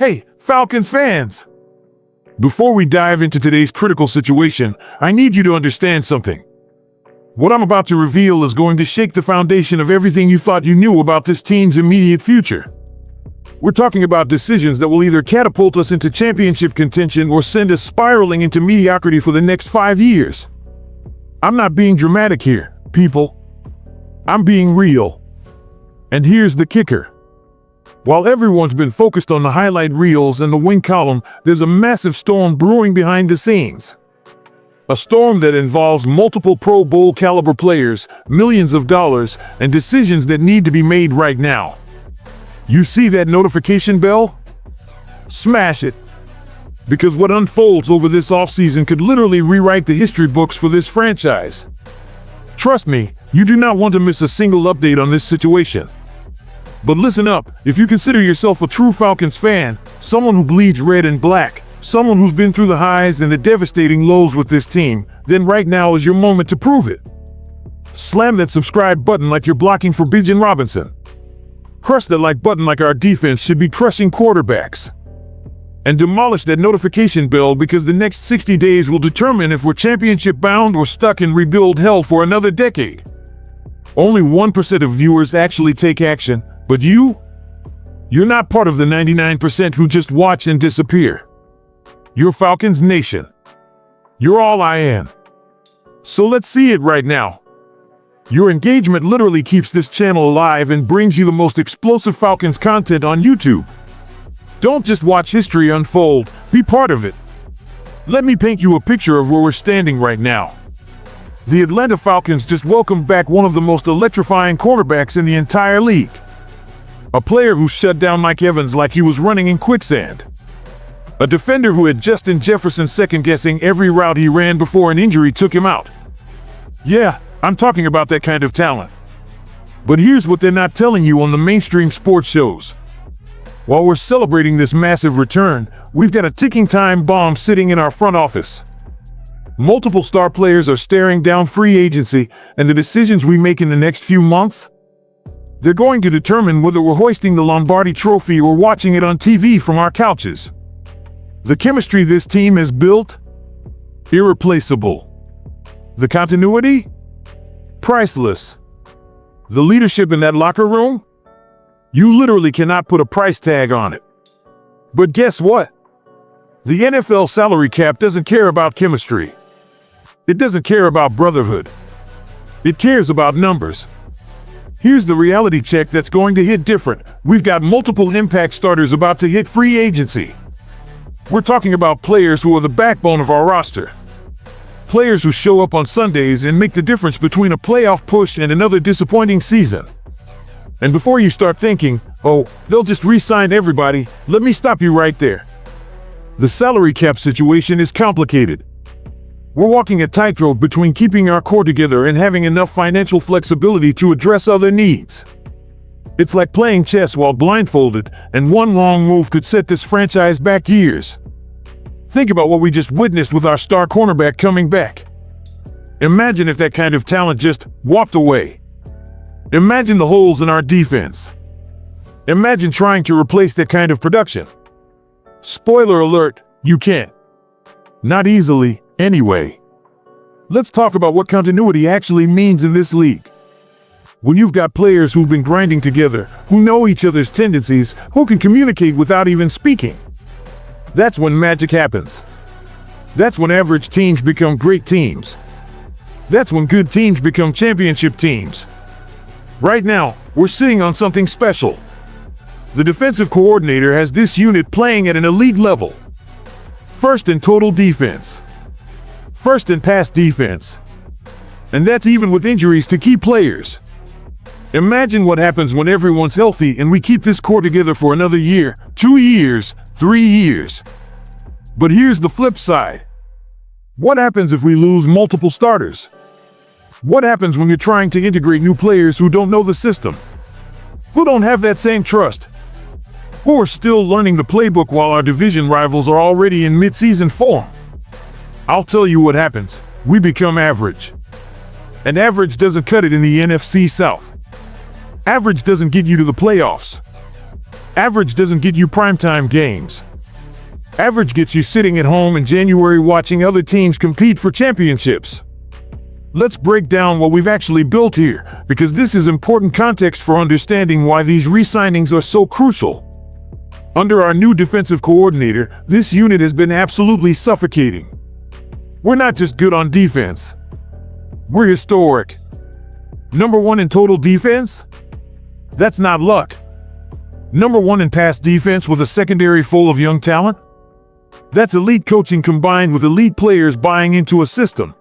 Hey, Falcons fans! Before we dive into today's critical situation, I need you to understand something. What I'm about to reveal is going to shake the foundation of everything you thought you knew about this team's immediate future. We're talking about decisions that will either catapult us into championship contention or send us spiraling into mediocrity for the next 5 years. I'm not being dramatic here, people. I'm being real. And here's the kicker. While everyone's been focused on the highlight reels and the win column, there's a massive storm brewing behind the scenes. A storm that involves multiple Pro Bowl caliber players, millions of dollars, and decisions that need to be made right now. You see that notification bell? Smash it. Because what unfolds over this offseason could literally rewrite the history books for this franchise. Trust me, you do not want to miss a single update on this situation. But listen up, if you consider yourself a true Falcons fan, someone who bleeds red and black, someone who's been through the highs and the devastating lows with this team, then right now is your moment to prove it. Slam that subscribe button like you're blocking for Bijan Robinson. Crush that like button like our defense should be crushing quarterbacks. And demolish that notification bell because the next 60 days will determine if we're championship bound or stuck in rebuild hell for another decade. Only 1% of viewers actually take action. But you're not part of the 99% who just watch and disappear. You're Falcons Nation. You're all I am. So let's see it right now. Your engagement literally keeps this channel alive and brings you the most explosive Falcons content on YouTube. Don't just watch history unfold, be part of it. Let me paint you a picture of where we're standing right now. The Atlanta Falcons just welcomed back one of the most electrifying quarterbacks in the entire league. A player who shut down Mike Evans like he was running in quicksand. A defender who had Justin Jefferson second-guessing every route he ran before an injury took him out. Yeah, I'm talking about that kind of talent. But here's what they're not telling you on the mainstream sports shows. While we're celebrating this massive return, we've got a ticking time bomb sitting in our front office. Multiple star players are staring down free agency, and the decisions we make in the next few months, they're going to determine whether we're hoisting the Lombardi Trophy or watching it on TV from our couches. The chemistry this team has built? Irreplaceable. The continuity? Priceless. The leadership in that locker room? You literally cannot put a price tag on it. But guess what? The NFL salary cap doesn't care about chemistry. It doesn't care about brotherhood. It cares about numbers. Here's the reality check that's going to hit different. We've got multiple impact starters about to hit free agency. We're talking about players who are the backbone of our roster. Players who show up on Sundays and make the difference between a playoff push and another disappointing season. And before you start thinking, oh, they'll just re-sign everybody, let me stop you right there. The salary cap situation is complicated. We're walking a tightrope between keeping our core together and having enough financial flexibility to address other needs. It's like playing chess while blindfolded, and one wrong move could set this franchise back years. Think about what we just witnessed with our star cornerback coming back. Imagine if that kind of talent just walked away. Imagine the holes in our defense. Imagine trying to replace that kind of production. Spoiler alert, you can't. Not easily. Anyway, let's talk about what continuity actually means in this league. When you've got players who've been grinding together, who know each other's tendencies, who can communicate without even speaking, that's when magic happens. That's when average teams become great teams. That's when good teams become championship teams. Right now, we're sitting on something special. The defensive coordinator has this unit playing at an elite level. First in total defense. First in pass defense. And that's even with injuries to key players. Imagine what happens when everyone's healthy and we keep this core together for another year, 2 years, 3 years. But here's the flip side. What happens if we lose multiple starters? What happens when you're trying to integrate new players who don't know the system? Who don't have that same trust? Who are still learning the playbook while our division rivals are already in mid-season form? I'll tell you what happens. We become average. And average doesn't cut it in the NFC South. Average doesn't get you to the playoffs. Average doesn't get you primetime games. Average gets you sitting at home in January watching other teams compete for championships. Let's break down what we've actually built here, because this is important context for understanding why these re-signings are so crucial. Under our new defensive coordinator, this unit has been absolutely suffocating. We're not just good on defense. We're historic. Number 1 in total defense? That's not luck. Number 1 in pass defense with a secondary full of young talent? That's elite coaching combined with elite players buying into a system.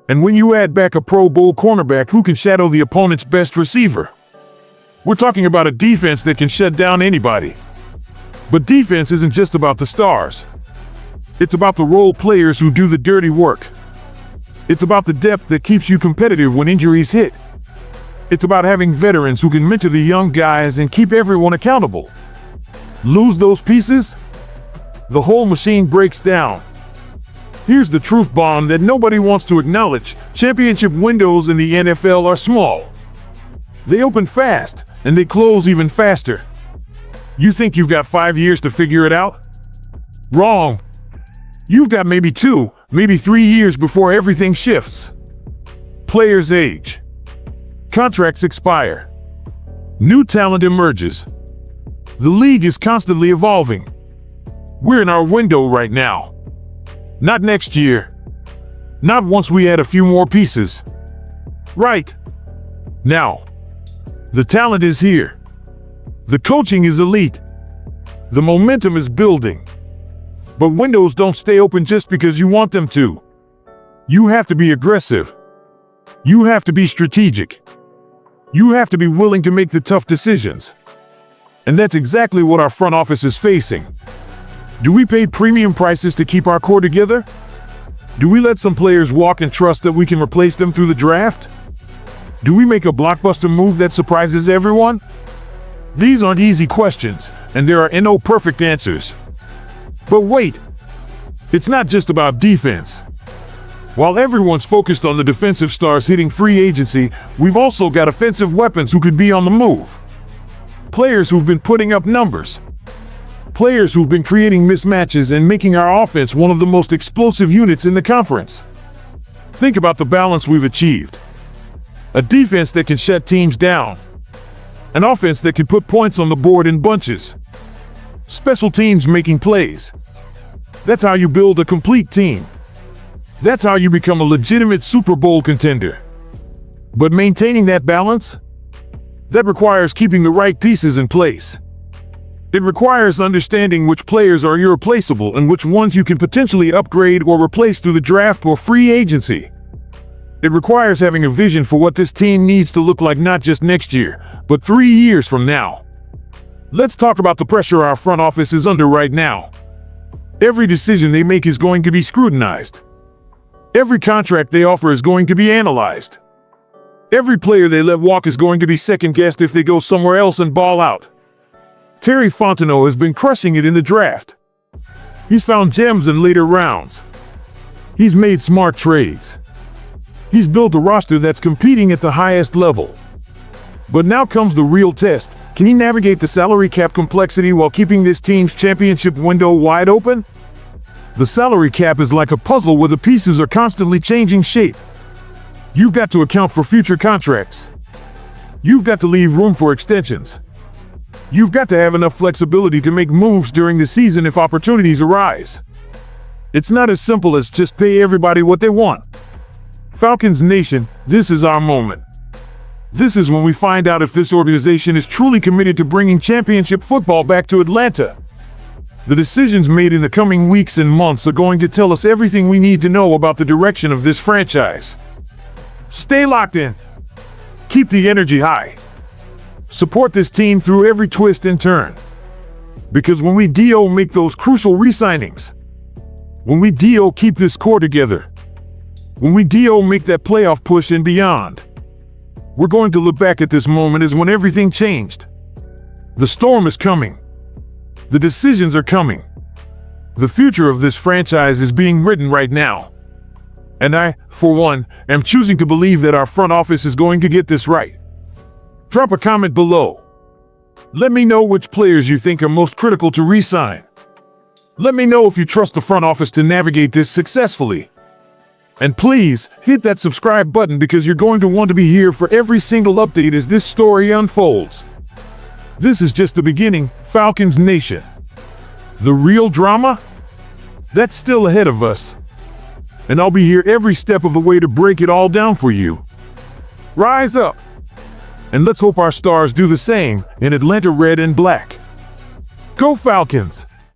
And when you add back a Pro Bowl cornerback who can shadow the opponent's best receiver, we're talking about a defense that can shut down anybody. But defense isn't just about the stars. It's about the role players who do the dirty work. It's about the depth that keeps you competitive when injuries hit. It's about having veterans who can mentor the young guys and keep everyone accountable. Lose those pieces, the whole machine breaks down. Here's the truth bomb that nobody wants to acknowledge. Championship windows in the NFL are small. They open fast, and they close even faster. You think you've got 5 years to figure it out? Wrong. You've got maybe 2, maybe 3 years before everything shifts. Players age. Contracts expire. New talent emerges. The league is constantly evolving. We're in our window right now. Not next year. Not once we add a few more pieces. Right now. The talent is here. The coaching is elite. The momentum is building. But windows don't stay open just because you want them to. You have to be aggressive. You have to be strategic. You have to be willing to make the tough decisions. And that's exactly what our front office is facing. Do we pay premium prices to keep our core together? Do we let some players walk and trust that we can replace them through the draft? Do we make a blockbuster move that surprises everyone? These aren't easy questions, and there are no perfect answers. But wait, it's not just about defense. While everyone's focused on the defensive stars hitting free agency, we've also got offensive weapons who could be on the move. Players who've been putting up numbers. Players who've been creating mismatches and making our offense one of the most explosive units in the conference. Think about the balance we've achieved. A defense that can shut teams down. An offense that can put points on the board in bunches. Special teams making plays. That's how you build a complete team. That's how you become a legitimate Super Bowl contender. But maintaining that balance? That requires keeping the right pieces in place. It requires understanding which players are irreplaceable and which ones you can potentially upgrade or replace through the draft or free agency. It requires having a vision for what this team needs to look like not just next year, but 3 years from now. Let's talk about the pressure our front office is under right now. Every decision they make is going to be scrutinized. Every contract they offer is going to be analyzed. Every player they let walk is going to be second-guessed if they go somewhere else and ball out. Terry Fontenot has been crushing it in the draft. He's found gems in later rounds. He's made smart trades. He's built a roster that's competing at the highest level. But now comes the real test. Can he navigate the salary cap complexity while keeping this team's championship window wide open? The salary cap is like a puzzle where the pieces are constantly changing shape. You've got to account for future contracts. You've got to leave room for extensions. You've got to have enough flexibility to make moves during the season if opportunities arise. It's not as simple as just pay everybody what they want. Falcons Nation, this is our moment. This is when we find out if this organization is truly committed to bringing championship football back to Atlanta. The decisions made in the coming weeks and months are going to tell us everything we need to know about the direction of this franchise. Stay locked in. Keep the energy high. Support this team through every twist and turn. Because when we make those crucial re-signings, when we keep this core together, when we make that playoff push and beyond, we're going to look back at this moment as when everything changed. The storm is coming. The decisions are coming. The future of this franchise is being written right now. And I, for one, am choosing to believe that our front office is going to get this right. Drop a comment below. Let me know which players you think are most critical to re-sign. Let me know if you trust the front office to navigate this successfully. And please, hit that subscribe button because you're going to want to be here for every single update as this story unfolds. This is just the beginning, Falcons Nation. The real drama? That's still ahead of us. And I'll be here every step of the way to break it all down for you. Rise up! And let's hope our stars do the same in Atlanta red and black. Go Falcons!